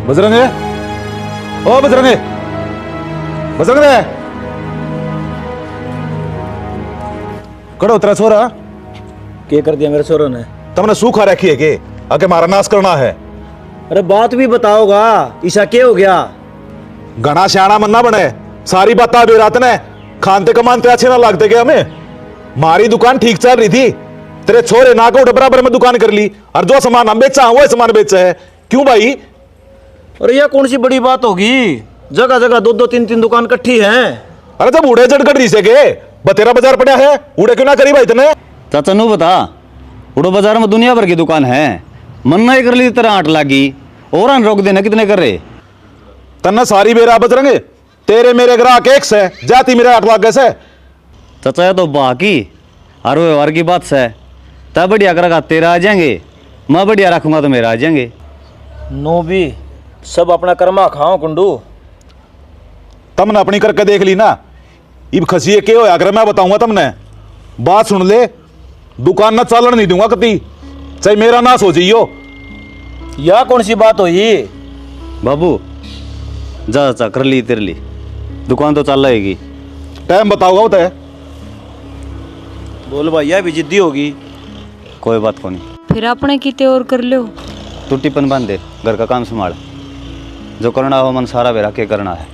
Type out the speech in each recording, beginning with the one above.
बजरंगे, ओ बजरंगे, बजरंगे, कड़ो तेरा छोरा क्या कर दिया मेरे छोरों ने? तुमने सूखा रखी है के आके मारा नाश करना है। अरे बात भी बताओगा, ईशा क्या हो गया? घना सियाना मन्ना बने, सारी बात बेरात ने खानते कमानते अच्छे ना लगते के हमें। मारी दुकान ठीक चल रही थी, तेरे छोरे ना को बराबर में दुकान कर ली और जो सामान हम बेचा वो सामान बेचा है। क्यों भाई? अरे यह कौन सी बड़ी बात होगी? जगह जगह दो दो तीन तीन दुकान इकट्ठी हैं। अरे जब उड़े जड़गड़ रही से के बतेरा बाजार पड़ा है, उड़े क्यों ना करी भाई तने? चाचा नू बता, उड़ो बाजार में दुनिया भर की दुकान है, मन्ना ही कर ली तरह आट लागी और अन रोक देना कितने कर रहे? तन्ना सारी बेरा बजरंगे, तेरे मेरे ग्राहक एक से जाती मेरे 8 लाख से। चाचा तो बाकी और व्यवहार की बात से तब बढ़िया करेगा तेरा आ जाएंगे, मैं बढ़िया रखूंगा तो मेरा आ जाएंगे। नो भी सब अपना कर्मा खाओ कुंडू। तुमने अपनी करके देख ली ना, इब खसिए के होया करे मैं बताऊंगा तुमने। बात सुन ले, दुकान ना चालन नहीं दूंगा कभी, चाहे मेरा नाश हो जाइयो। यह कौन सी बात हुई? बाबू जा चाचा कर ली तेरे ली, दुकान तो चल रहेगी। टाइम बताओगा होता है? बोल भैया भी जिद्दी होगी। कोई बात को नहीं, फिर अपने किते और कर लो। तू टिपन बांध दे, घर का काम संभाल, जो करना हो मन सारा बेरा के करना है।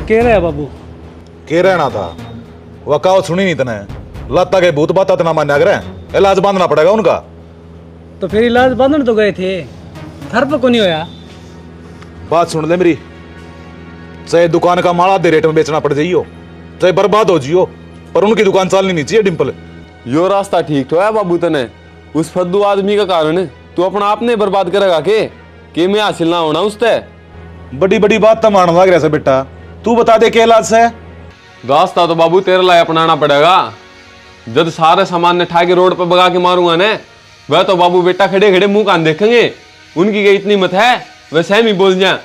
कह रहे हैं बाबू? के रहना था वह कहो सुनी नहीं तने, लता के भूत बात इतना मान्या करे, इलाज बांधना पड़ेगा उनका। तो फिर इलाज बांधने तो गए थे, घर पर को नहीं होया? बात सुन ले मेरी, चाहे दुकान का माल आधे रेट में बेचना पड़ जाइयो, चाहे बर्बाद हो जियो, पर उनकी दुकान चलनी नहीं चाहिए। डिम्पल यो रास्ता ठीक तो है बाबू तने, उस फद्दू आदमी का कारण तू अपना आपने बर्बाद करेगा के मैं हासिल ना होना उससे? बड़ी बड़ी बात तो मानने लग रहा है बेटा, तू बता दे के इलाज से। रास्ता तो बाबू तेरे लिए अपनाना पड़ेगा। जब सारे सामान ने ठा के रोड पर भगा के मारूंगा ने, वह तो बाबू बेटा खड़े खड़े मुंह कान देखेंगे, उनकी क्या इतनी मत है वैसे हम ही बोल जाए।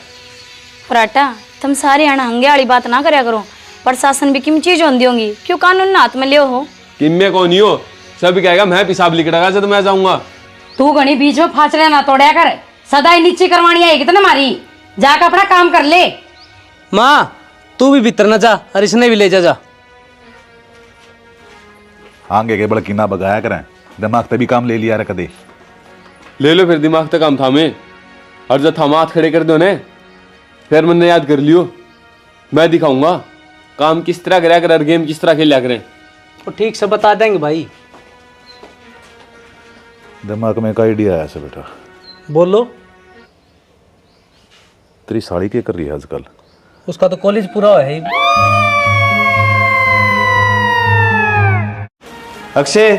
फराटा तुम सारे आना हंगे वाली बात ना करया करो, प्रशासन भी किम चीज होंगी होंगी, क्यों कानून हाथ में लियो हो? किम्मे कौन ही हो, सब कहेगा मैं पिसाब लिखड़ेगा जब मैं जाऊंगा। तू घनी बीच में फासले ना तोड़या कर, सदा ही नीचे करवानी है कितने मारी, जाकर अपना काम कर ले। माँ तू भी भीतर न जा और इसने भी ले जा। आगे के बड़की ना बगाया करें, दिमाग तभी काम ले लिया रे कदे। ले लो फिर दिमाग तक काम थामे, और जब थामा हाथ खड़े कर दो ने फिर मैंने याद कर लियो, मैं दिखाऊंगा काम किस तरह कराया कर, गेम किस तरह खेला करें। तो ठीक से बता देंगे भाई। दिमाग में एक आइडिया आया से बेटा। बोलो। तेरी साड़ी क्या कर रही है आजकल? उसका तो कॉलेज पूरा हुआ है। अक्षय।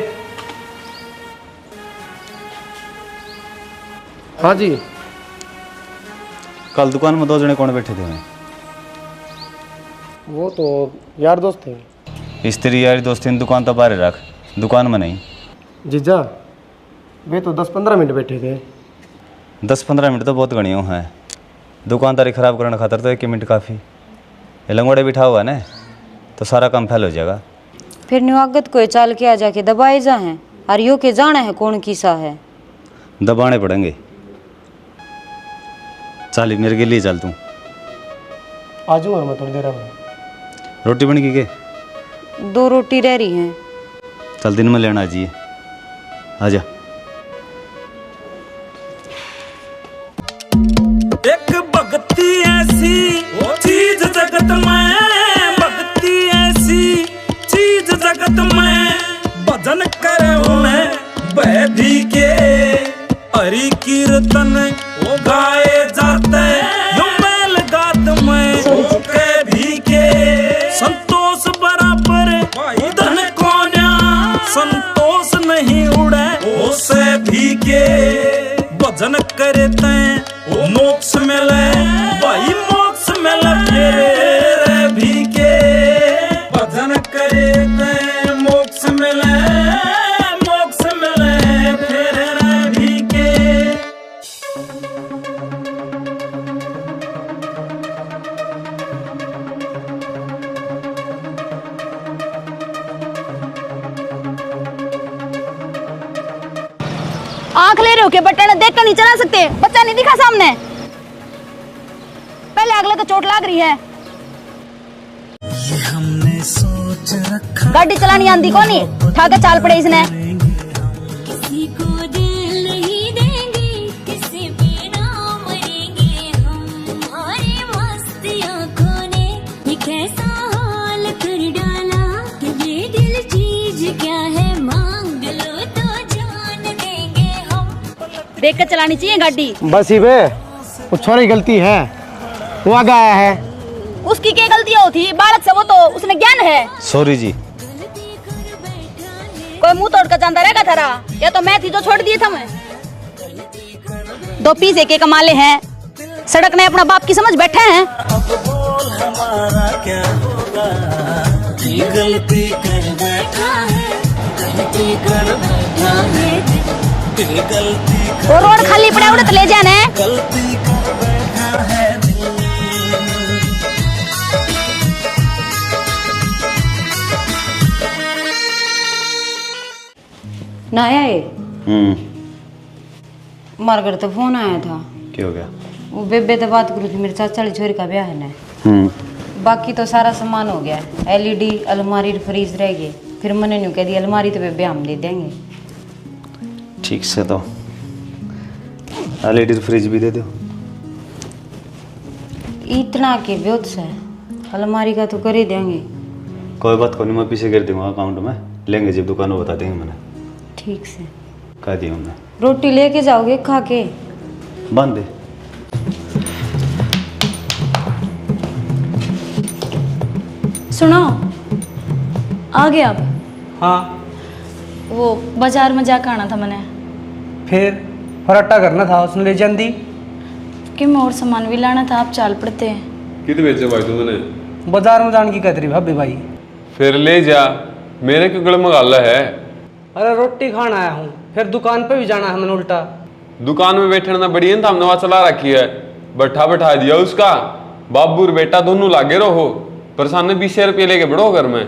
हाँ जी। कल दुकान में 2 जने कौन बैठे थे? वो तो यार दोस्त थे। इस तेरी यारी दोस्ती ने दुकान तो बाहर रख, दुकान में नहीं। जीजा वे तो 10-15 मिनट बैठे थे। 10-15 मिनट तो बहुत गणियों हैं, दुकानदारी खराब करने खातर तो 1 मिनट काफ़ी। ये लंगोड़े बिठा हुआ ना तो सारा काम फैल हो जाएगा। फिर न्यूआगत को चाल के आ जाके दबाए जा हैं और यो के जाना है कौन किसा है, दबाने पड़ेंगे। चल मेरे के लिए चल तू। आ जाऊंगा मैं थोड़ी देर में। रोटी बन गई के? 2 रोटी रह रही हैं। चल दिन में लेना आ जाइए, आजा। एक भक्ति ऐसी चीज जगत में, भक्ति ऐसी चीज जगत में, भजन करे उन्हें बैधी के, हरि कीर्तन वो गाए जाते यो मेल गात में होके भी के, संतोष बराबर धन कोन्या, संतोष नहीं उड़े ओसे भी के, भजन करते वो मोक्ष मिले भाई, मोक्ष मिले फिर भी के, भजन करते मोक्ष मिले, मोक्ष मिले फिर भी के। आंख ले रहे हो के बटन देख कर नहीं चला सकते? बच्चा नहीं दिखा सामने? पहले अगले को चोट लग रही है। गाड़ी चलानी आंदी को नहीं, उठा के चाल पड़े इसने। किसी को दिल नहीं देंगे, किसी पे ना मरेंगे हम। हमारी मस्ती आँखों ने ये कैसा हाल कर डाला कि ये दिल चीज क्या है, मांग लो तो जान देंगे हम। देख कर चलानी चाहिए गाड़ी। बस ही बे, वो छोरी गलती है, वो आगे आया है। उसकी क्या गलती होती? बालक से वो तो उसने ज्ञान है। सॉरी जी। कोई मुंह तोड़ कर जानता रहेगा थारा, या तो मैं थी जो छोड़ दिए था मैं। 2 पीसे के कमाले हैं, सड़क ने अपना बाप की समझ बैठे हैं। अब बोल हमारा क्या होगा, ये गलती कर बैठा है, गलती कर बैठा है, ये गलती वो रोड खाली पड़ा उड़त ले जाने। गलती कर बैठा है। ना आए मार घर तो फोन आया था। क्या हो गया? वो बेबे तो बात करू थी, मेरे चाचा वाली छोरी का ब्याह है ना। बाकी तो सारा सामान हो गया, LED अलमारी फ्रीज रह गए। फिर मैंने न्यू कह दी अलमारी तो बेबे हम दे देंगे। ठीक से तो LED फ्रिज भी दे दो। इतना के ब्योत से अलमारी का तो कर ही देंगे। कोई बात को नहीं, मैं पीछे कर दूंगा अकाउंट में, लेंगे जब दुकान में बता देंगे। मैंने ठीक से कह दिया हमने। रोटी लेके जाओगे खा के? बांध दे। सुनो, आ गए आप? हाँ, वो बाजार में जाकर आना था मैंने। फिर फराटा करना था, उसने ले जाती। कि मैं और सामान भी लाना था, आप चाल पड़ते हैं। कितने बेचे भाई तुमने? बाजार में जाने की कहती भाभी भाई। फिर ले जा, मेरे क्यों गड़मगाला है? अरे रोटी खाना आया हूँ, फिर दुकान पे भी जाना है मैंने उल्टा। दुकान में बैठना बढ़िया था, हमने वहां चला रखी है, बैठा बैठा दिया उसका। बाबू और बेटा दोनों लागे रहो, परेशान ने 20 रुपये लेके बढ़ो घर में।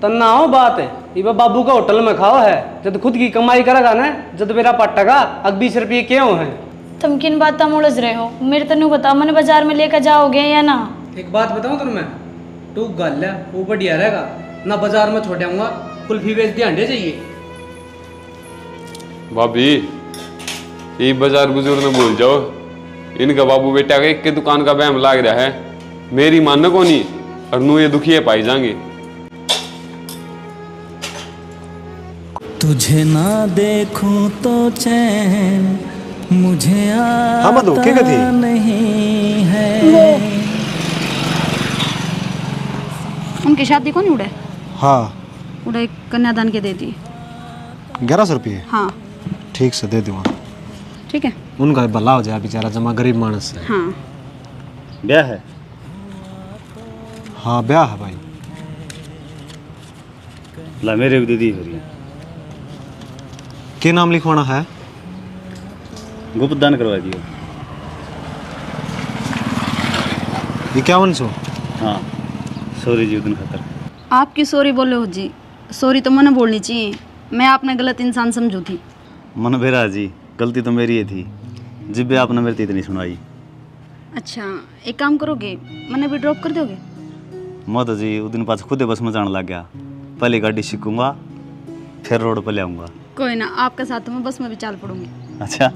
तन्ना हो बात है, ये बाबू का होटल में खाओ है, जब खुद की कमाई करेगा ना, जब मेरा पट्टा अब 20 रुपये क्यों है? तुम किन बात उलझ रहे हो? मेरे तनु बताओ, मैंने बाजार में लेकर जाओगे या ना? एक बात बताऊं तुम्हें, तू गल है वो बढ़िया रहेगा ना, बाजार में छोड़ आऊंगा, कुल्फी बेच दिया, अंडे चाहिए। भाभी ये बाजार बुजुर्ग ने भूल जाओ, इनका बाबू बेटा का एक के दुकान का बहम लाग रहा है, मेरी मानना को नहीं, और नू ये दुखी पाई जाएंगे। तुझे ना देखूं तो चैन मुझे आता नहीं है। उनकी शादी को नहीं उड़े? हाँ, उड़े कन्यादान के दे दी। 1100 रुपये? हाँ ठीक से दे दूँगा। ठीक है। उनका भला हो जाए, बेचारा जमा गरीब मानस है। हाँ ब्याह है? हाँ ब्याह है भाई। ला मेरे भी दीदी हो रही है। क्या नाम लिखवाना है? गुप्त दान करवा दियो। 5100? हाँ सॉरी जी, उदन खातर। आपकी सॉरी बोले हो जी, सॉरी तो मैंने बोलनी चाहिए, मैं आपने गलत इंसान समझू थी। मन भेरा जी, गलती तो मेरी ही थी, जब भी आपने मेरी इतनी सुनाई। अच्छा एक काम करोगे, मैंने भी ड्रॉप कर दोगे? मैं तो जी उस दिन पास खुद बस में जाने लग गया, पहले गाड़ी सीखूंगा फिर रोड पर ले आऊँगा। कोई ना, आपके साथ तो मैं बस में भी चाल पड़ूंगी। अच्छा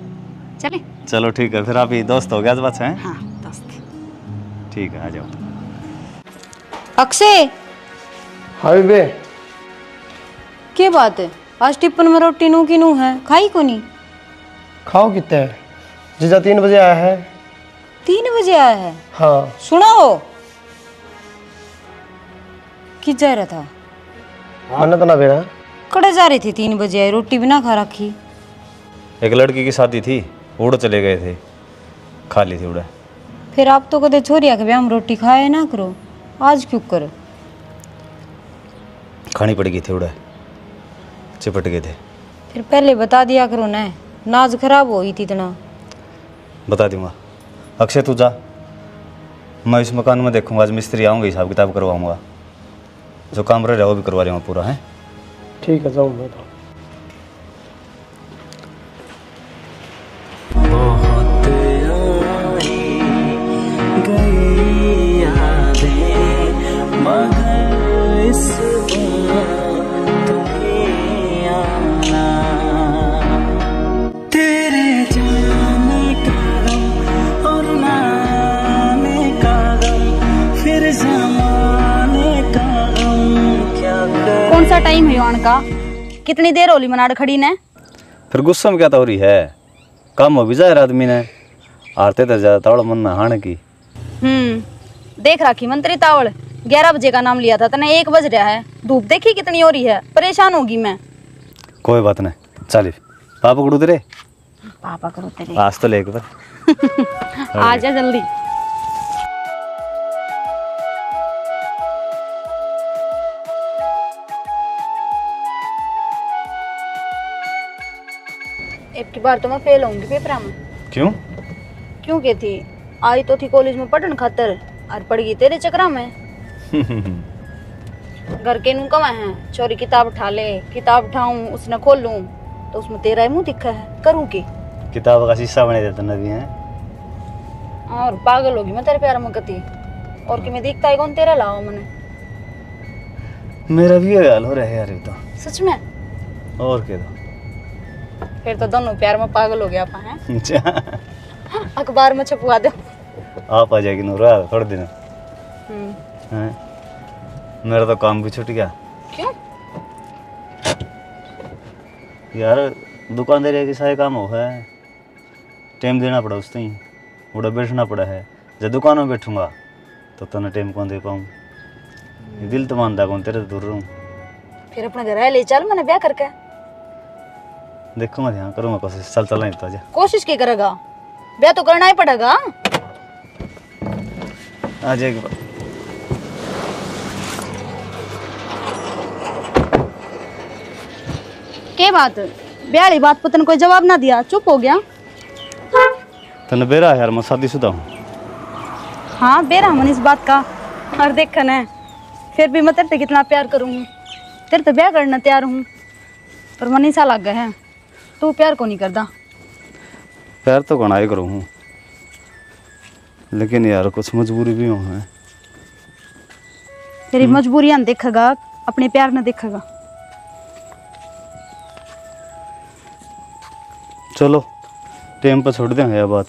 चले? चलो ठीक है, फिर आप ही दोस्त हो गया बात है। हाँ दोस्त। ठीक है, आ जाओ। अक्षय। हाँ बे, क्या बात है, आज टिप्पन में रोटी नू की नू है, खाई को नहीं? खाओ कितने है? जीजा 3 बजे आया है। 3 बजे आया है? हाँ। सुना हो कि जा रहा था? मैंने तो ना बेरा कड़े जा रही थी, 3 बजे आई, रोटी भी ना खा रखी। एक लड़की की शादी थी, उड़ चले गए थे, खा ली थी उड़ा। फिर आप तो कदे छोरिया के ब्याह में रोटी खाए ना करो, आज क्यों करो? खानी पड़ गई थी उड़ा, चिपट गए थे। फिर पहले बता दिया करो ना, नाज खराब हो गई थी इतना। बता दूंगा। अक्षय तू जा, मैं इस मकान में देखूंगा, आज मिस्त्री आऊँगा, हिसाब किताब करवाऊंगा, जो काम रह रहा वो भी करवा रहा हूँ पूरा है। ठीक है, जाऊँगा तो। सा टाइम है आने का, कितनी देर होली मनाड़ खड़ी ने। फिर गुस्सा में क्या तो हो रही है, काम हो भी जाए आदमी ने, आरते तो ज्यादा तावड़ मन ना हाण की। देख राखी मंत्री तावड़, 11 बजे का नाम लिया था तने 1 बज रहा है, धूप देखी कितनी हो रही है, परेशान होगी मैं। कोई बात नहीं, चल पापा कड़ू तेरे, पापा करो तेरे, आज तो लेके पर आ जा जल्दी। एक की बार तो मैं फेल होंगी पेपर में। क्यों? क्यों के थी, आई तो थी कॉलेज में पढ़न खातर और पड़ गई तेरे चक्रा में। घर के नू कवा है, चोरी किताब उठा ले, किताब उठाऊं उसने खोलूं तो उसमें तेरा ही मुंह दिखा है, करूं की? किताब का शीशा बने देते नबी हैं। और पागल होगी मैं तेरे प्यार में कती, और कि मैं दिखता है कौन तेरा लावा मने। मेरा भी हाल हो रहा है यार ये तो, सच में? और क्या फिर तो दोनों प्यार में पागल हो गया अपा हैं। तो अखबार में छपवा दो। आप आ जाएगी नूरा थोड़े दिन। हैं? मेरा तो काम भी छूट गया। क्यों? यार दुकानदारी के सारे काम हो है, टाइम देना पड़ा उससे ही, उड़ा बैठना पड़ा है। जब दुकान में बैठूंगा तो तने टाइम कौन दे पाऊँ, दिल तो मानता कौन, तेरे तो दूर रहूँ। फिर अपने घर ले चल, मैंने ब्याह करके देखूंगा, ध्यान करूंगा कोशिश, चल चल नहीं तो आजा। कोशिश की करेगा, ब्याह तो करना ही पड़ेगा। आ जाएगी। के बात, ब्याह वाली बात पतन कोई जवाब ना दिया, चुप हो गया। तने बेरा यार, मैं शादीशुदा हूँ। हाँ बेरा मन इस बात का, और देखन है फिर भी मैं तेरे से कितना प्यार करूँगी, तेरे तो ब्याह करना तैयार हूँ, पर मन ऐसा लग गया है तू प्यार को नहीं करता। प्यार तो गणाई करूँ हूँ, लेकिन यार कुछ मजबूरी भी हो है। तेरी मजबूरियां देखेगा, अपने प्यार न देखेगा। चलो टाइम पर छोड़ दें यह बात।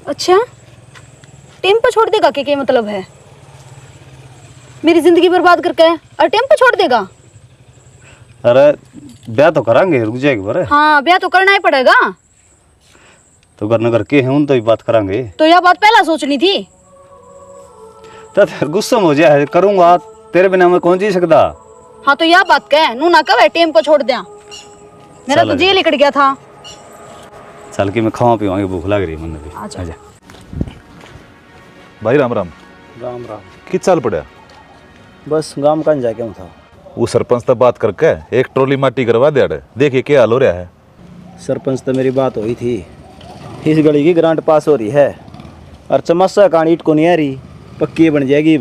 अच्छा टेम पर छोड़ देगा क्या मतलब है? मेरी जिंदगी बर्बाद करके और टेम पर छोड़ देगा? अरे ब्याह तो करांगे, रुक जाएगी बारे। हाँ ब्याह तो करना ही पड़ेगा। तो घर नगर के हैं उन तो ही बात करांगे। तो यह बात पहला सोचनी थी। तो फिर गुस्सा हो जाए, करूंगा तेरे बिना मैं कौन जी सकता। हाँ तो यह बात कह, नू ना कहे टेम को छोड़ दिया, मेरा तो जेल निकल गया था। चल के मैं खावा पीवांगे, भूख लग रही है मन भी। आजा भाई राम राम। राम राम। कित साल पड़ा? बस गांव का जाके था। वो सरपंच तक बात करके एक ट्रॉली माटी करवा दे, देखिए क्या हाल हो रहा है। सरपंच तो मेरी बात हुई थी, इस गली की ग्रांट पास हो रही है और चमस्सा का ईंट को नहीं आ रही, पक्की बन जाएगी।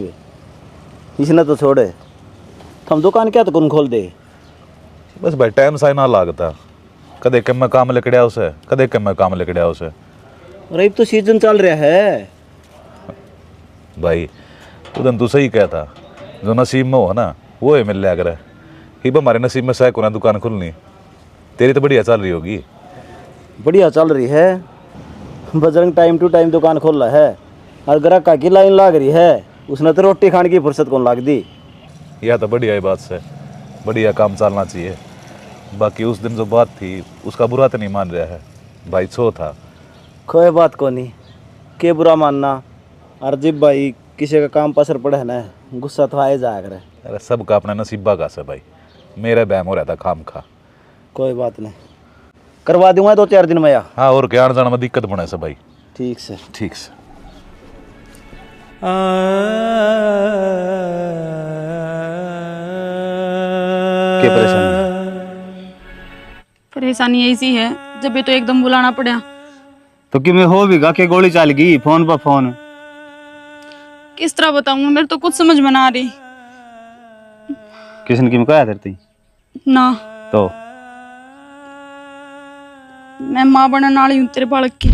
इसने तो छोड़े, हम दुकान क्या तो कौन खोल दे। बस भाई टाइम सा ना लागता, कदे कम में काम लिकड़िया उसे, कदे कम में काम लिकड़िया उसे। अरे अब तो सीजन चल रहा है भाई। उदन तू सही कहता, जो नसीब में हो ना वो है मिल लिया करे। ही हमारे नसीब में सैक होना दुकान खुलनी, तेरी तो बढ़िया चल रही होगी। बढ़िया चल रही है, बजरंग टाइम टू टाइम दुकान खोल रहा है और ग्राहक की लाइन लाग रही है, उसने तो रोटी खाने की फुर्सत कौन लाग दी। यह तो बढ़िया बात से, बढ़िया काम चलना चाहिए। बाकी उस दिन जो बात थी उसका बुरा तो नहीं मान रहा है भाई, छो था। कोई बात को नहीं, के बुरा मानना। और जब भाई किसी का काम पर असर पड़े है ना, गुस्सा तो आए जाया करे। अरे सबका अपना नसीबा का से भाई, मेरा बैम हो रहा था खाम खा। कोई बात नहीं, करवा दूंगा 2-4 दिन में या। हाँ और क्या आने जाने में दिक्कत बने से भाई। ठीक से ठीक से। क्या परेशानी? परेशानी ऐसी है जब ये तो एकदम बुलाना पड़ा। तो कि मैं हो भी गा के गोली चल गई फोन पर फोन। किस तरह बताऊंगा, मेरे तो कुछ समझ में ना आ रही। किसने की कहा तेरी ना तो मैं माँ बनने वाली हूँ तेरे बालक की।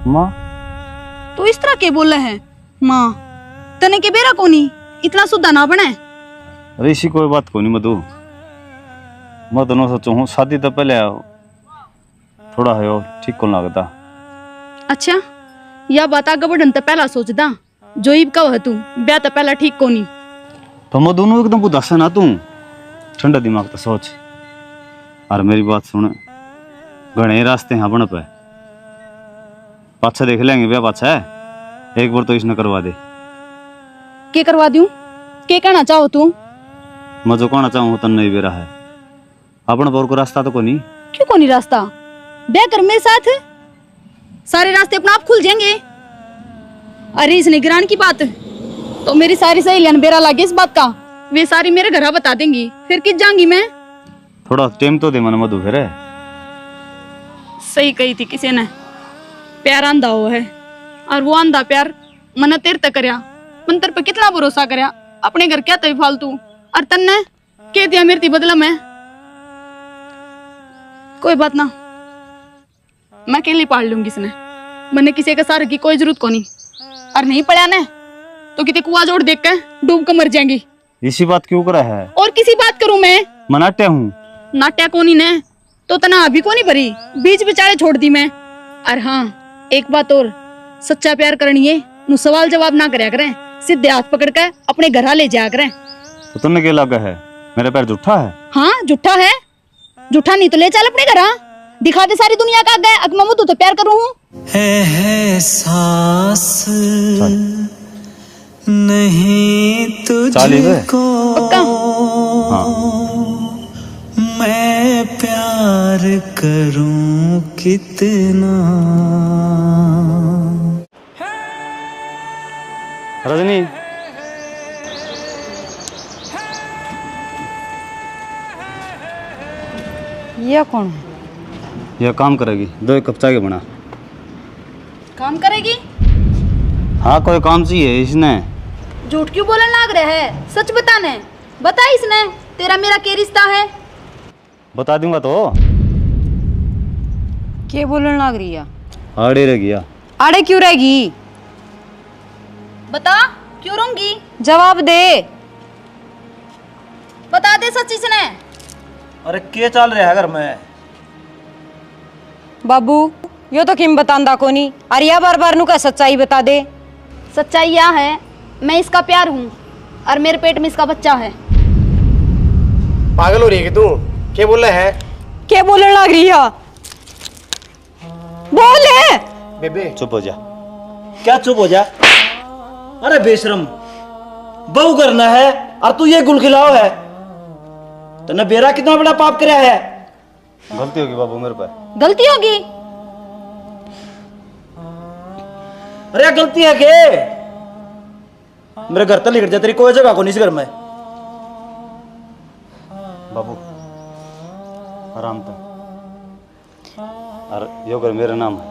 माँ? तो इस तरह के बोले है माँ, तने के बेरा कोनी इतना सुधा ना बने। ऋषि कोई बात को नहीं मधु, मैं दोनों सोचू हूँ शादी तो पहले आओ थोड़ा है ठीक को लगता। अच्छा यह बात आगे बढ़न तो पहला सोचदा, जो ईब का वह तू ब्याह तो पहला ठीक कोनी। तो मैं दोनों एकदम उदास है ना तू ठंडा दिमाग तो सोच। और मेरी बात सुन, घने रास्ते हैं अपन पे, पाछा देख लेंगे ब्याह पाछा है, एक बार तो इसने करवा दे। के करवा दूं? के कहना चाहो तू? मैं जो कहना चाहूँ तन नहीं बेरा है, अपन बोर को रास्ता तो कोनी। क्यों कोनी रास्ता? ब्याह कर मेरे साथ, सारे रास्ते अपने आप खुल जाएंगे। अरे इस निगरान की बात तो मेरी सारी सहेलियां बेरा लागे इस बात का, वे सारी मेरे घर बता देंगी, फिर किस जाऊंगी मैं? थोड़ा टाइम तो दे मन मधु फिर। सही कही थी किसी ने, प्यार आंधा हो है, और वो आंधा प्यार मन तेर तक करया, मन तेरे पे कितना भरोसा करया, अपने घर क्या तभी फालतू, और तन्ने के दिया मेरे ती बदला में। कोई बात ना, मैं अकेली पाल लूंगी इसने, मैंने किसी का सहारे की कोई जरूरत को नहीं। और नहीं पड़ा ने तो कितने कुआं जोड़ देख कर डूब कर मर जाएंगी। इसी बात क्यों करा है? और किसी बात करूं मैं? मनाटे हूँ नाट्या कोनी ने तो तना अभी को नहीं भरी, बीच बिचारे छोड़ दी मैं। और हाँ एक बात और, सच्चा प्यार करनी है नु सवाल जवाब ना करया करें, सीधे हाथ पकड़ कर अपने घर ले जाया करें। तो तुमने क्या लगा है, मेरा पैर झूठा है? हाँ झूठा है, झूठा नहीं तो ले चल अपने घर, दिखा दे सारी दुनिया का आगे अकममू तो प्यार करूं हूँ। है सांस नहीं तुझको मैं प्यार करूं कितना। रजनी यह कौन है? यह काम करेगी, 2 कप चाय के बना। काम करेगी? हाँ कोई काम चाहिए इसने। झूठ क्यों बोलने लग रहा है? सच बताने बता, इसने तेरा मेरा क्या रिश्ता है? बता दूंगा तो। क्या बोलने लग रही है? आड़े रह गया। आड़े क्यों रहेगी? बता क्यों रहूंगी? जवाब दे। बता दे सच इसने। अरे क्या चल रहा है घर में? बाबू यो तो किम बतांदा कोनी, अरे या बार बार नु का सच्चाई बता दे। सच्चाई यह है, मैं इसका प्यार हूँ और मेरे पेट में इसका बच्चा है। पागल हो रही है कि तू? क्या बोल रहा है? क्या बोलने लग रही है? बोले। बेबे चुप हो जा। क्या चुप हो जा? अरे बेशरम, बहू करना है और तू ये गुल खिलाओ है, तो न बेरा कितना बड़ा पाप कराया है। गलती होगी बाबू मेरे पे। गलती होगी? अरे गलती है के? मेरे घर तक लिख जा, तेरी कोई जगह को नहीं इस घर में। बाबू आराम तो, और यो घर मेरा नाम है।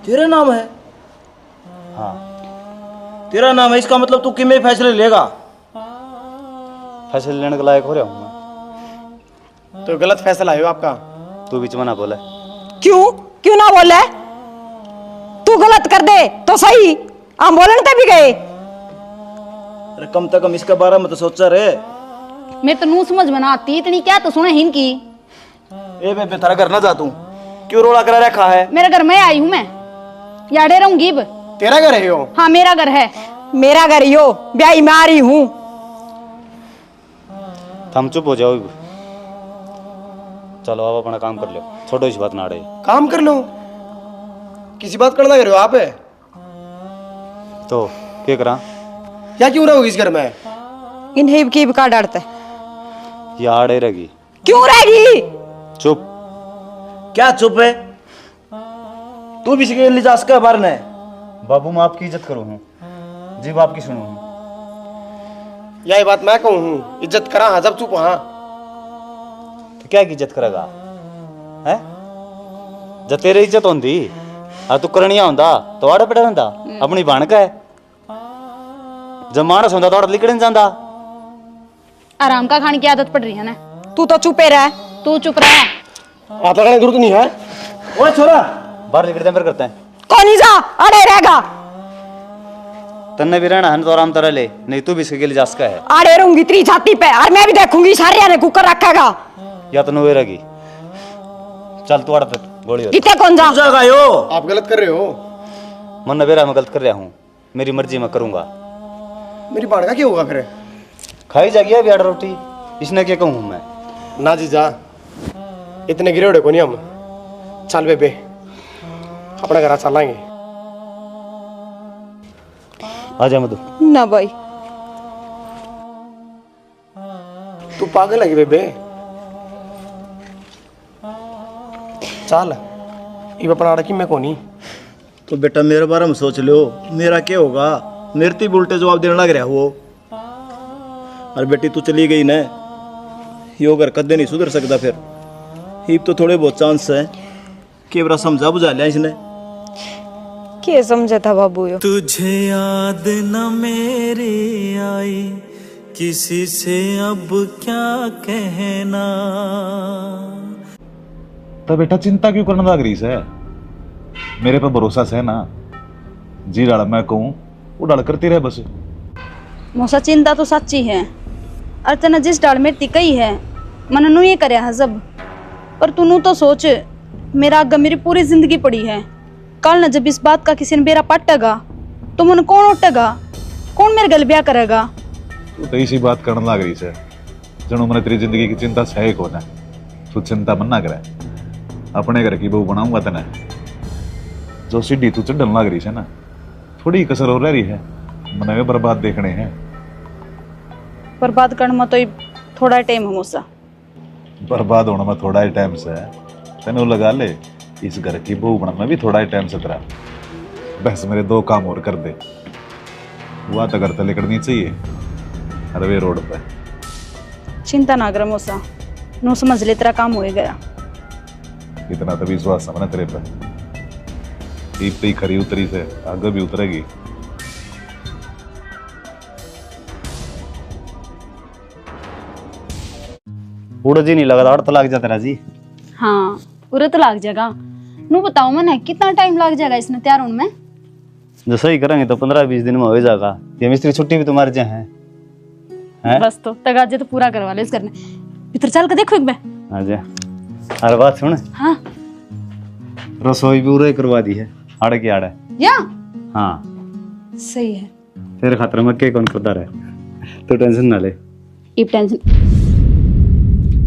तेरा नाम है? हाँ तेरा नाम है, इसका मतलब तू किमें फैसले लेगा? फैसले लेने के लायक हो रहा हूँ मैं। तो गलत फैसला है आपका। तू बीच में ना बोले। क्यों क्यों ना बोले? तू गलत कर दे तो सही, हम बोलने तक भी गए। अरे कम से कम इसके बारे में तो सोचा रे। मैं तो नू समझ बना आती, इतनी क्या तो सुने हिनकी। ए बेबे थारा घर ना जा, तू क्यों रोला करा रखा है? मेरे घर में आई हूँ मैं, याडे रहूंगी। तेरा घर है यो? हाँ मेरा घर है। मेरा घर यो ब्याई में आ रही हूँ। हम चुप हो जाओ। चलो आप अपना काम कर लो, छोड़ो इस बात ना अड़े। काम कर लो, किसी बात करना कर रहे हो आप? तो क्या करा? क्या क्यों रहोगी इस घर में? इन्हें की का डरते? ये आड़े रहेगी। क्यों रहेगी? चुप। क्या चुप है? तू भी इसके लिए जा सके बाहर ने। बाबू मैं आपकी इज्जत करूँ हूँ, जीव आपकी सुनू हूँ। यही बात मैं कहूँ हूँ, इज्जत करा हाँ जब चुप हाँ। तो क्या की इज्जत करेगा है? जब तेरी इज्जत होंदी और तू करनिया होंदा तो आड़े पड़ा रहंदा। अपनी बन का है, जब मानस होंदा तो आड़े लिकड़ नहीं जांदा। आराम का खाने की आदत पड़ रही है ना। तू तो चुपे रह। तू चुप रहा। हाथ लगाने की जरूरत नहीं है। ओए छोरा, बाहर निकलते हैं फिर करते हैं। कौन जा अड़े रहेगा? तन्ने भी रहना है तो आराम तरह ले, नहीं तू भी इसके लिए जा सका है। आड़े रहूंगी तेरी छाती पे, और मैं भी देखूंगी सारे ने कुकर रखेगा। या तो नुए रहेगी। चल तू आड़ तक गोली हो। कितने कौन जा? जागा यो। आप गलत कर रहे हो। मन बेरा मैं गलत कर रहा हूँ, मेरी मर्जी मैं करूँगा। मेरी बाण का क्या होगा फिर? खाई जाएगी अभी आड़ रोटी, इसने क्या कहूँ मैं? ना जी जा, इतने गिरे उड़े को नहीं हम। चल बेबे, अपना घर चलाएंगे। आ जा मधु। ना भाई, तू पागल है बेबे। चल, ये अपना आड़ा की मैं को नहीं। तो बेटा मेरे बारे में सोच लो, मेरा क्या होगा? मेरे ती उल्टे जवाब देने लग रहा वो। अरे बेटी तू चली गई न, यो घर कदे नहीं सुधर सकता फिर। हिप तो थोड़े बहुत चांस है कि बरा समझा बुझा लिया इसने। क्या समझा था बाबू यो? तुझे याद न मेरी आई, किसी से अब क्या कहना। तो बेटा चिंता क्यों करना लग रही है? मेरे पे भरोसा है ना। जी डाल मैं कहूँ वो डाल करती रहे बस। मौसा चिंता तो सच्ची है। अर्चना जिस डाल में तिकई है मननू ये करे हजब। पर तूनू तो सोच, मेरा आगे मेरी पूरी जिंदगी पड़ी है। कल न जब इस बात का किसी ने बेरा पटेगा तो मन कौन उठेगा? कौन मेरे गल ब्याह करेगा? तू तो इसी बात करने लग रही है जनो मैंने तेरी जिंदगी की चिंता सही को ना। तू चिंता मन ना करे, अपने घर की बहू बनाऊंगा तेने। जो सीढ़ी तू चढ़ने लग रही है ना, थोड़ी कसर हो रही है। मैंने वे बर्बाद देखने हैं। बर्बाद करने में तो थोड़ा टाइम है मौसा। बर्बाद होने में थोड़ा ही टाइम से तेने लगा ले इस घर की बहू बनने में भी थोड़ा ही टाइम से तेरा। बस मेरे दो काम और कर दे, हुआ तो घर तले करनी चाहिए हरवे रोड पे। चिंता ना कर मौसा, नो समझ ले तेरा काम हो गया। इतना तो विश्वास है ना तेरे पे। इतनी खरी उतरी से आगे भी उतरेगी। उड़ जी नहीं लगा तो लग जाता राजी। हाँ उरे तो लाग जाएगा। नू बताओ मैंने कितना टाइम लग जाएगा इसने तैयार होने में? जो सही करेंगे तो 15-20 दिन में हो जाएगा। ये मिस्त्री छुट्टी भी तुम्हारे जहाँ है? बस तो तगाजे तो पूरा करवा ले इस करने। भीतर चल के देखो एक बार। आजा। अरे बात सुन। हाँ रसोई भी उरे करवा दी है, आड़े की आड़े। या हाँ सही है। तेरे खातर में के कौन करता रहे, तो टेंशन ना ले। इब टेंशन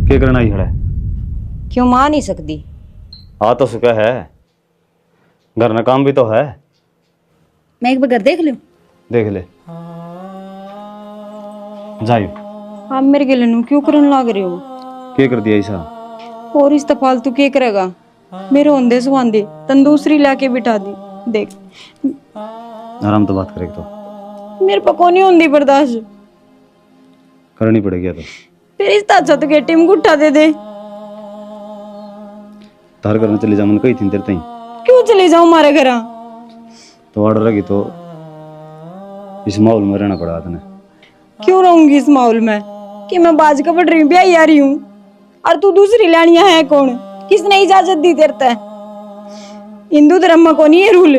क्या करना ही है? क्यों मान नहीं सकती? हाँ तो सुखा है, घर में काम भी तो है। मैं एक बार घर देख लूं? देख ले जाइयो। आप मेरे के लिए क्यों करने लग रहे हो? क्या कर दिया ऐसा? और इस फालतू क्या करेगा? मेरे होंदे सुहांदे तन दूसरी लाके बिठा दी। देख आराम तो बात करेगा तो मेरे पर कौन ही होंदी बर्दाश्त करनी पड़ेगी। तो फिर इस अच्छा तो के टीम को उठा दे दे। तार घर में चली जा, मन कही थी तेरे तई। क्यों चले जाऊं हमारे घर? तो ऑर्डर लगी तो इस माहौल में रहना पड़ा तने। क्यों रहूंगी इस माहौल में कि मैं बाज का पड़ रही हूँ, ब्याही आ रही हूँ और तू दूसरी लानिया है? कौन किसने इजाजत दी तेरे ते? हिंदू धर्म में कौन ये रूल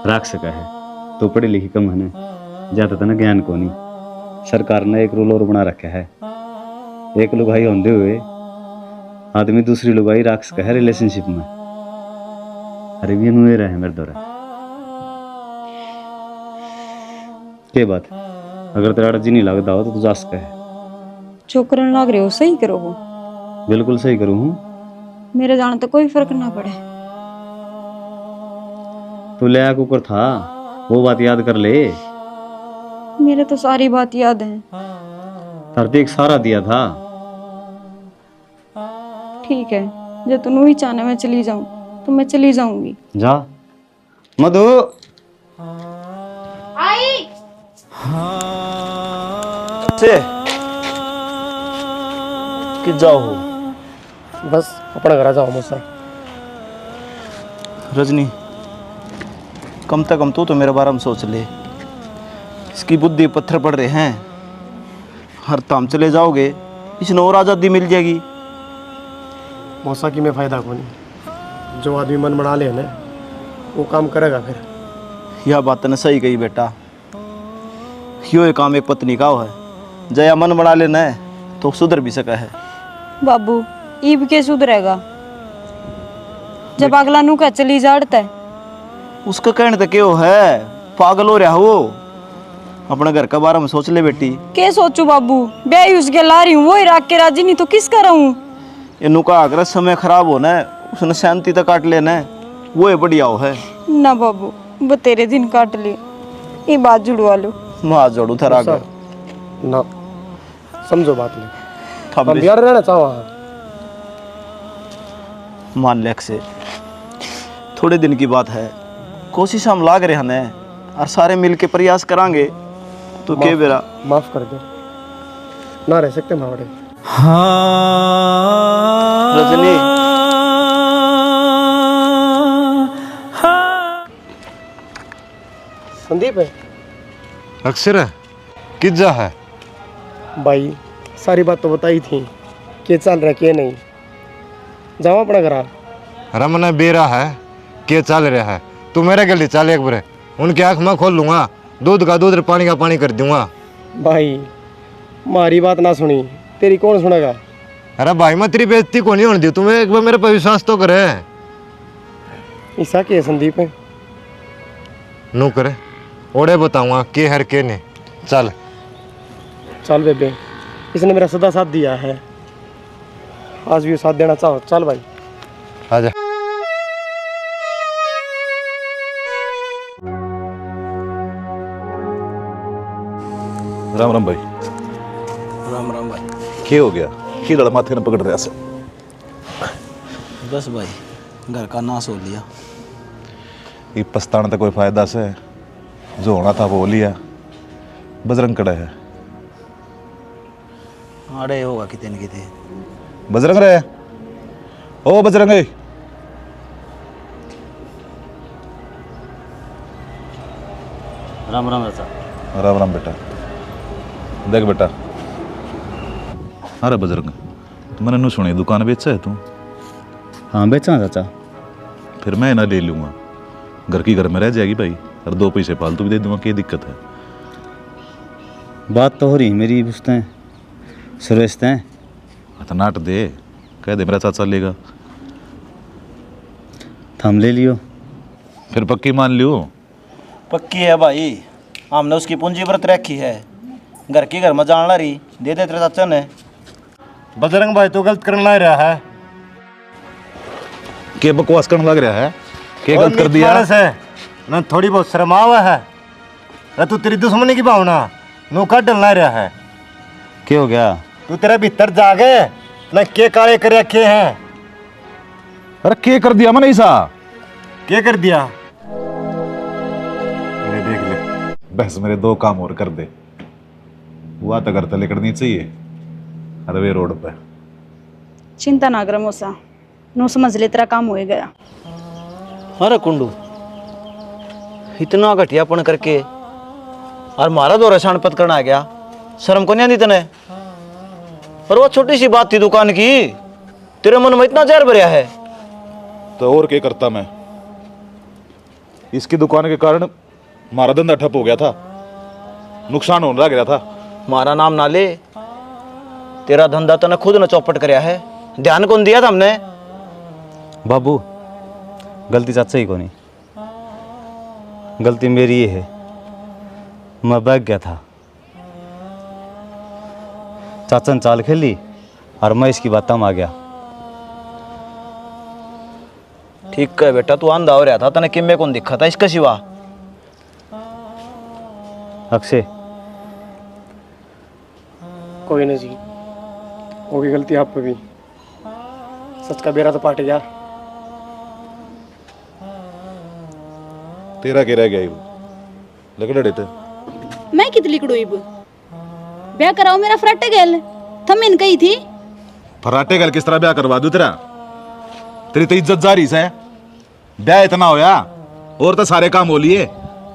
रख सका है? तो पढ़ी लिखी कम है, ज्यादा तना ज्ञान को नहीं। सरकार ने एक रूल और बना रखा है, एक लुगाई होंदे हुए आदमी दूसरी लुगाई रख सका है रिलेशनशिप में। अरे भी नुए रहे मेरे दौरे के बात। अगर तेरा अर्जी नहीं लगता हो तो तू जा सका है। जो करने लग रहे हो सही करो। हो बिल्कुल सही करूँ हूँ। मेरे जाने तो कोई फर्क ना पड़े। तू ले कुकर था, वो बात याद कर ले। मेरे तो सारी बात याद है। धरती एक सारा दिया था। ठीक है, जब तू ही चाहना मैं चली जाऊं तो मैं चली जाऊंगी। जा मधु। आई से कि जाओ हो बस अपना घर आ जाओ मौसा। रजनी कम से कम तो मेरे बारे में सोच ले। इसकी बुद्धि पत्थर पड़ रहे हैं। हर ताम चले जाओगे इसने और आज़ादी मिल जाएगी। मौसा की में फायदा को नहीं। जो आदमी मन बना ले ना वो काम करेगा फिर। यह बात ने सही कही बेटा। यो काम एक पत्नी का हो है। जया मन बना लेना है तो सुधर भी सका है। बाबू ईब के सुधरेगा जब अगला नू का चली जाड़ता है। उसका कहने तो क्यों है, पागल हो रहा हो वो। अपने घर का बारे में सोच ले बेटी। के सोचू बाबू, ब्याह उसके ला रही हूँ, वो ही राख के राजी, नहीं तो किस कर हूँ। इनू का अगर समय खराब होना है उसने शांति तक काट लेना है, वो है बढ़िया हो है ना बाबू, वो तेरे दिन काट ली, ये बात जुड़वा लो। माँ जोड़ू थरा कर ना समझो बात नहीं, हम हम यार रहना चाहो। मान ले से थोड़े दिन की बात है, कोशिश हम लाग रहे हैं और सारे मिल के प्रयास करांगे तो के बेरा माफ कर दो, ना रह सकते मावड़े। रजनी संदीप है अक्षर है किज्जा है भाई, सारी बात तो बताई थी, के चल रहा के नहीं, जाओ अपना घर। रमन बेरा है के चल रहा है, तू मेरे गली चल एक बार, उनकी आंख मैं खोल लूंगा, दूध का दूध पानी का पानी कर दूंगा। भाई मारी बात ना सुनी, तेरी कौन सुनेगा। अरे भाई मैं तेरी बेइज्जती को नहीं होने दी, तुम्हें एक बार मेरे पर विश्वास तो करे। ऐसा क्या संदीप है, नू करे ओड़े बताऊंगा के हर के ने। चल चल बेबे, इसने मेरा सदा साथ दिया है, आज भी साथ देना चाहो। चल भाई आजा। राम राम भाई। राम राम भाई। क्या हो गया, की लड़ माथे ने पकड़ रहा से? बस भाई घर का नाश हो लिया। ये पछताने तो कोई फायदा से, जो होना था वो हो लिया। बजरंग कड़ा है, अरे होगा कितने न कितने। बजरंग रहे, ओ बजरंग। राम राम चाचा। राम राम बेटा। देख बेटा, अरे बजरंग मैंने नू सुनी दुकान बेचा है तू? हाँ बेचा चाचा। फिर मैं ना ले लूँगा, घर की घर में रह जाएगी भाई, और 2 पैसे फालतू भी दे दूंगा, क्या दिक्कत है? बात तो हो रही मेरी पूछते सुरेश हैं। तो नाट दे, कह दे मेरा चाचा लेगा, थम ले लियो। फिर पक्की मान लियो। पक्की है भाई, हमने उसकी पूंजी व्रत रखी है, घर की घर में जान रही दे दे तेरे चाचा ने। बजरंग भाई तो गलत करने लग रहा है। के बकवास करने लग रहा है, के गलत कर दिया है ना, थोड़ी बहुत शर्म आवा है ना, तू तेरी दुश्मनी की भावना नो का डलना रहा है। क्या हो गया? तू तेरे भीतर जागे ना, के काले कर रखे हैं। अरे के कर दिया मैंने ऐसा? क्या कर दिया? मेरे देख ले, बस मेरे 2 काम और कर दे, हुआ तो घर तले करनी चाहिए, अरे वे रोड पे। चिंता ना कर मोसा, नो समझ ले तेरा काम हो ही गया। अरे कुंडू इतना घटियापन करके और मारा दो रसायन पत करना आ गया, शर्म को नहीं आती तने? पर वो छोटी सी बात थी दुकान की, तेरे मन में इतना जहर भरिया है। तो और क्या करता मैं, इसकी दुकान के कारण हमारा धंधा ठप हो गया था, नुकसान होने लग गया था। मारा नाम ना ले, तेरा धंधा तने खुद ने चौपट करया है, ध्यान कौन दिया था हमने? बाबू गलती चाचा ही को नहीं, गलती मेरी ये है, मैं बैग गया था, चाचा ने चाल खेली और मैं इसकी बातों में आ गया। ठीक है बेटा, तू अंधा हो रहा था, तने किम्मे कौन दिखा था इसका सिवा? अक्षय कोई नहीं जी, होगी गलती आप पे भी, सच का बेरा तो पाट गया। तेरा क्या रह गया लकड़े थे? मैं कितली कड़ोईब ब्याह कराओ मेरा फ्रटे गेल, थम इन कही थी। फराटे गल किस तरह ब्याह करवा दूं तेरा? तेरी तो इज्जत जा रही है, ब्याह इतना होया और तो सारे काम हो लिए,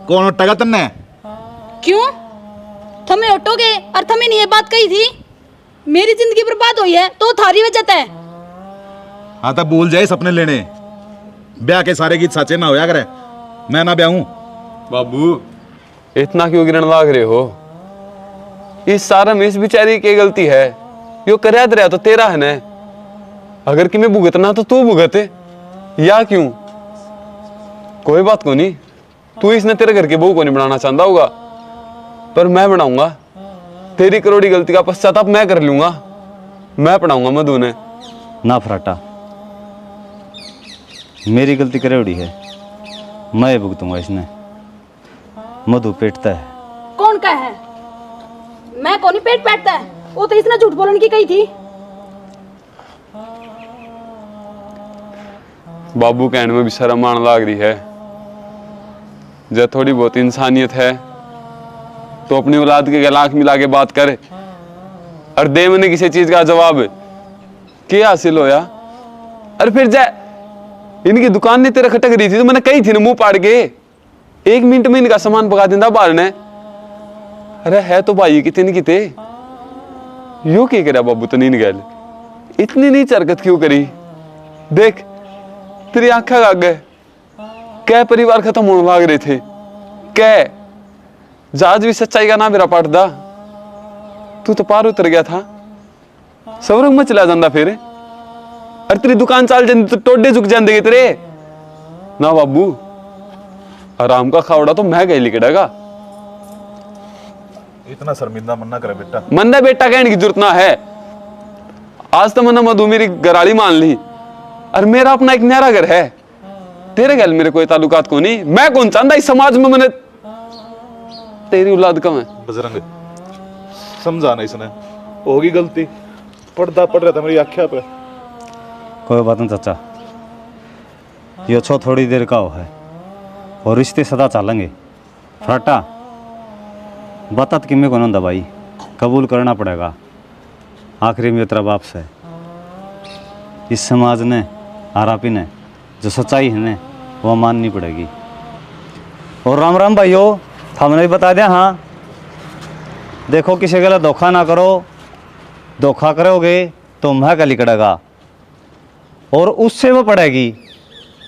कौन उठेगा तन्ने? क्यों थमे उठोगे? और थमे ने ये बात कही थी मेरी जिंदगी बर्बाद हुई है तो थारी वजह है। हाँ तब भूल जाए सपने लेने, ब्याह के सारे गीत साचे ना होया करे, मैं ना ब्याहूं। बाबू इतना क्यों गिरने लाग रहे हो? इस सारा में इस बेचारी की गलती है, यो करया रहा तो तेरा है ना, अगर कि मैं भुगतना तो तू भुगते या क्यों? कोई बात को नहीं, तू इसने तेरे घर के बहू को नहीं बनाना चाहता होगा, पर मैं बनाऊंगा। तेरी करोड़ी गलती का पश्चाताप मैं कर लूंगा। मैं पढ़ाऊंगा मधु ने। ना फराटा, मेरी गलती करोड़ी है, मैं भुगतूंगा इसने। मधु पेटता है। कौन का है? मैं कौन ही पेट बैठता है? वो तो इसने झूठ बोलने की कही थी। बाबू कहने में भी शर्म आने लग रही है। जब थोड़ी बहुत इंसानियत है तो अपनी औलाद के गले आंख मिला के बात करे और दे मैंने किसी चीज का जवाब क्या हासिल होया। अरे फिर जा इनकी दुकान ने तेरे खटक रही थी तो मैंने कही थी ना मुंह पाड़ के 1 मिनट में इनका सामान पका देता बाहर ने। अरे है तो भाई कितने किते यू क्या करा बाबू तो नहीं गैल इतनी नहीं चरकत क्यों करी। देख तेरी आंखें लग गए, कै परिवार खत्म होने लग रहे थे, कै जहाज भी सच्चाई का ना मेरा पढ़दा। तू तो पार उतर गया था, सवरंग में चला जाता फिर। अरे तेरी दुकान चाल जाती तो टोडे झुक जाते तेरे। ना बाबू आराम का खावड़ा तो मैं गई लिकड़ेगा। इतना शर्मिंदा मन्ना करे बेटा। मन्ना बेटा कहने की जरूरत ना है। आज तो मन्ना मधु मेरी घराली मान ली और मेरा अपना एक न्यारा घर है। तेरे घर मेरे कोई ताल्लुकात को नहीं। मैं कौन चाहता इस समाज में मैंने तेरी औलाद कम है। बजरंग समझाना इसने, होगी गलती, पढ़ता पढ़ रहा था मेरी आख्या पे। कोई बात नहीं चाचा, ये छो थोड़ी देर का है और रिश्ते सदा चलेंगे। फराटा बता कि मैं कौन भाई, कबूल करना पड़ेगा। आखिरी में तेरा बाप से इस समाज ने आरापी ने जो सच्चाई है ने वो माननी पड़ेगी। और राम राम भाइयों, हमने भी बता दिया। हाँ देखो किसी के लिए धोखा ना करो, धोखा करोगे तो मैं का लिकड़ेगा और उससे वो पड़ेगी।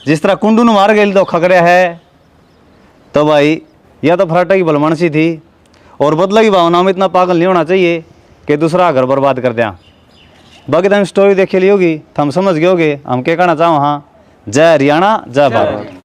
जिस तरह कुंडू ने मार गई धोखा करे है तो भाई यह तो फराटा की भलमानसी थी और बदला की भावना में इतना पागल नहीं होना चाहिए कि दूसरा घर बर्बाद कर दिया। बाकी तुम स्टोरी देखे ली होगी, तुम समझ गए होगे हम क्या कहना चाहो। हाँ, जय हरियाणा जय भारत।